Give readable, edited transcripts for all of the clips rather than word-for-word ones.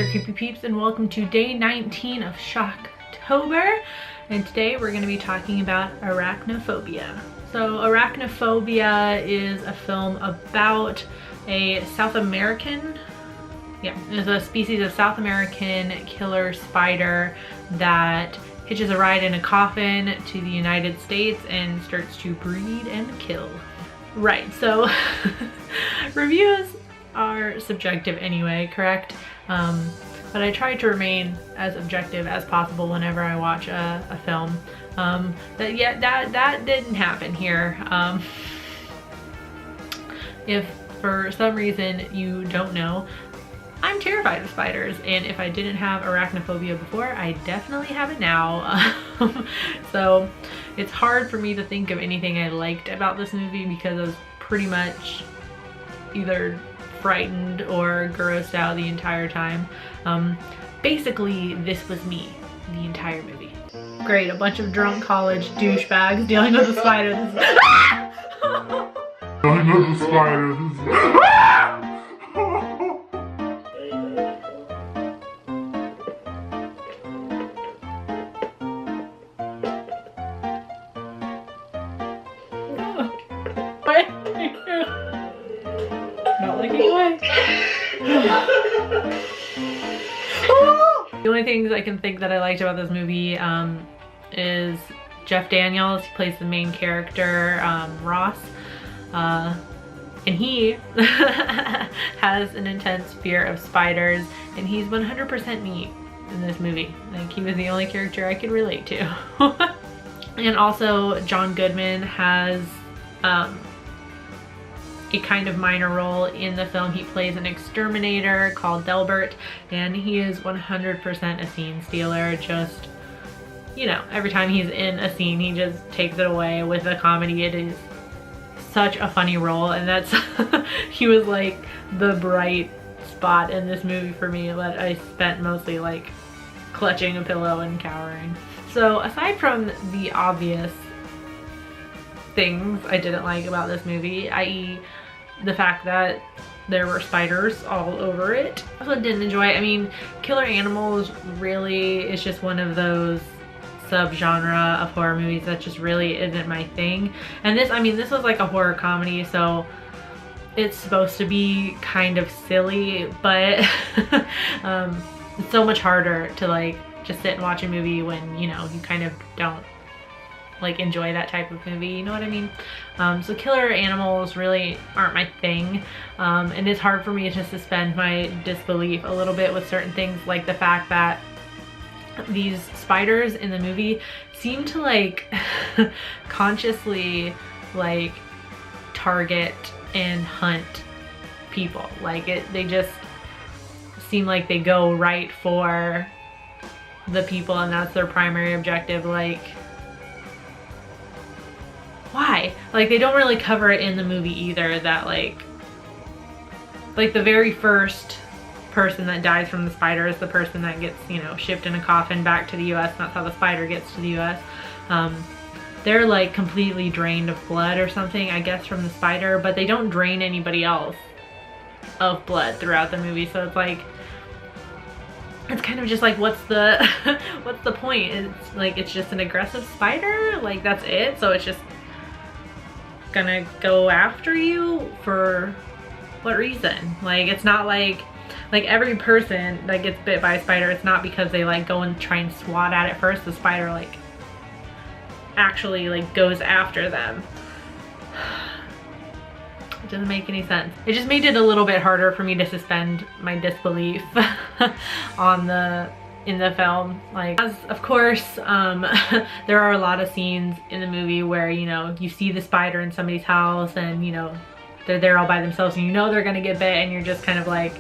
creepy peeps, and welcome to day 19 of Shocktober. And today we're going to be talking about Arachnophobia. So Arachnophobia is a film about a South American, there's a species of South American killer spider that hitches a ride in a coffin to the United States and starts to breed and kill. Right, so reviews are subjective anyway, correct? But I try to remain as objective as possible whenever I watch a film. That didn't happen here. If for some reason you don't know, I'm terrified of spiders, and if I didn't have arachnophobia before, I definitely have it now. So it's hard for me to think of anything I liked about this movie because I was pretty much either frightened or grossed out the entire time. Basically, this was me the entire movie. Great, a bunch of drunk college douchebags dealing with a spider. Dealing with a spider. Not looking away. The only things I can think that I liked about this movie is Jeff Daniels. He plays the main character, Ross, and he has an intense fear of spiders, and he's 100% me in this movie. Like, he was the only character I could relate to. And also John Goodman has a kind of minor role in the film. He plays an exterminator called Delbert, and he is 100% a scene stealer. Just, you know, every time he's in a scene, he just takes it away with a comedy. It is such a funny role, and that's he was like the bright spot in this movie for me that I spent mostly like clutching a pillow and cowering. So aside from the obvious things I didn't like about this movie, i.e. the fact that there were spiders all over it, I also didn't enjoy it. I mean, killer animals really is just one of those subgenre of horror movies that just really isn't my thing. And this, I mean, this was like a horror comedy, so it's supposed to be kind of silly, but it's so much harder to like just sit and watch a movie when, you know, you kind of don't like enjoy that type of movie, you know what I mean? So killer animals really aren't my thing, and it's hard for me to suspend my disbelief a little bit with certain things, like the fact that these spiders in the movie seem to like consciously like target and hunt people. Like they just seem like they go right for the people, and that's their primary objective. Like, why? Like, they don't really cover it in the movie either, that like the very first person that dies from the spider is the person that gets, you know, shipped in a coffin back to the US. That's how the spider gets to the US. They're like completely drained of blood or something, I guess, from the spider, but they don't drain anybody else of blood throughout the movie. So it's like, it's kind of just like, what's the what's the point? It's like, it's just an aggressive spider, like that's it. So it's just gonna go after you for what reason? Like, it's not like every person that gets bit by a spider, it's not because they like go and try and swat at it first. The spider like actually like goes after them. It doesn't make any sense. It just made it a little bit harder for me to suspend my disbelief in the film. Like, as of course, there are a lot of scenes in the movie where, you know, you see the spider in somebody's house and, you know, they're there all by themselves and you know they're gonna get bit, and you're just kind of like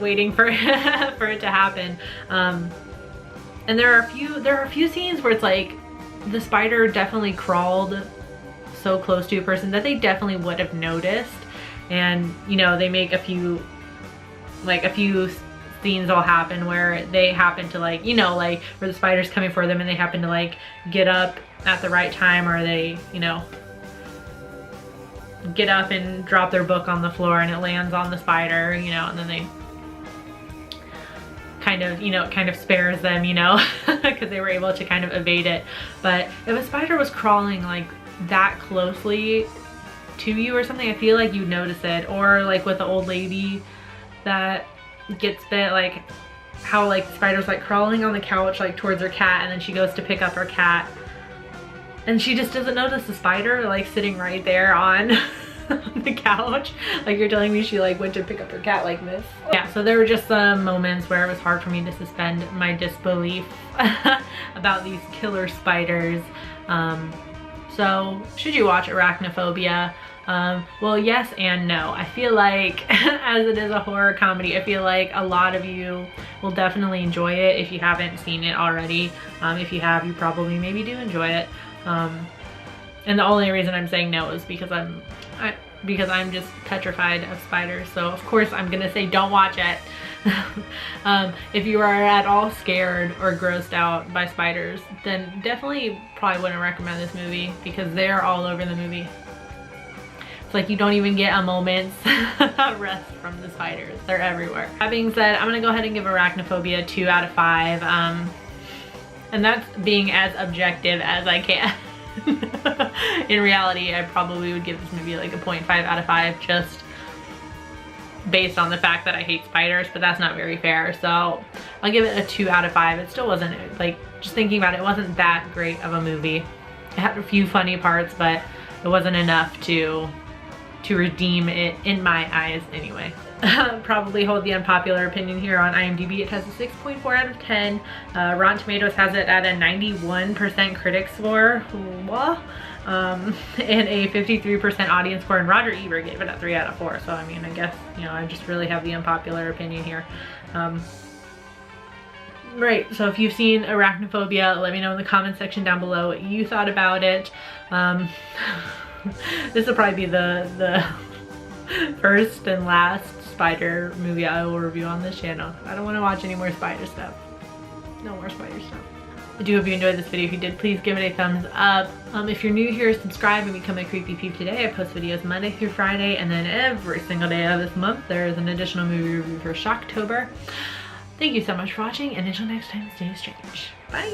waiting for for it to happen. And there are a few scenes where it's like the spider definitely crawled so close to a person that they definitely would have noticed, and, you know, they make a few scenes all happen where they happen to, like, you know, like where the spider's coming for them and they happen to like get up at the right time, or they, you know, get up and drop their book on the floor and it lands on the spider, you know, and then they kind of, you know, it kind of spares them, you know, because they were able to kind of evade it. But if a spider was crawling like that closely to you or something, I feel like you'd notice it. Or like with the old lady that gets bit, like how like the spider's like crawling on the couch like towards her cat, and then she goes to pick up her cat and she just doesn't notice the spider like sitting right there on the couch. Like, you're telling me she like went to pick up her cat like this? Yeah, so there were just some moments where it was hard for me to suspend my disbelief about these killer spiders. So should you watch Arachnophobia? Well, yes and no. I feel like as it is a horror comedy, I feel like a lot of you will definitely enjoy it if you haven't seen it already. If you have, you probably maybe do enjoy it. And the only reason I'm saying no is because I'm just petrified of spiders. So of course I'm gonna say don't watch it. If you are at all scared or grossed out by spiders, then definitely probably wouldn't recommend this movie, because they're all over the movie. It's like you don't even get a moment's rest from the spiders. They're everywhere. That being said, I'm gonna go ahead and give Arachnophobia 2 out of 5. And that's being as objective as I can. In reality, I probably would give this movie like a 0.5 out of 5 just based on the fact that I hate spiders, but that's not very fair. So I'll give it a 2 out of 5. It still wasn't, like, just thinking about it, it wasn't that great of a movie. It had a few funny parts, but it wasn't enough to redeem it in my eyes anyway. Probably hold the unpopular opinion here on IMDb. It has a 6.4 out of 10. Rotten Tomatoes has it at a 91% critic score. And a 53% audience score, and Roger Ebert gave it a 3 out of 4. So I mean, I guess, you know, I just really have the unpopular opinion here. Right, so if you've seen Arachnophobia, let me know in the comment section down below what you thought about it. This will probably be the first and last spider movie I will review on this channel. I don't want to watch any more spider stuff. No more spider stuff. I do hope you enjoyed this video. If you did, please give it a thumbs up. If you're new here, subscribe and become a creepy peep today. I post videos Monday through Friday, and then every single day of this month there is an additional movie review for Shocktober. Thank you so much for watching, and until next time, stay strange. Bye!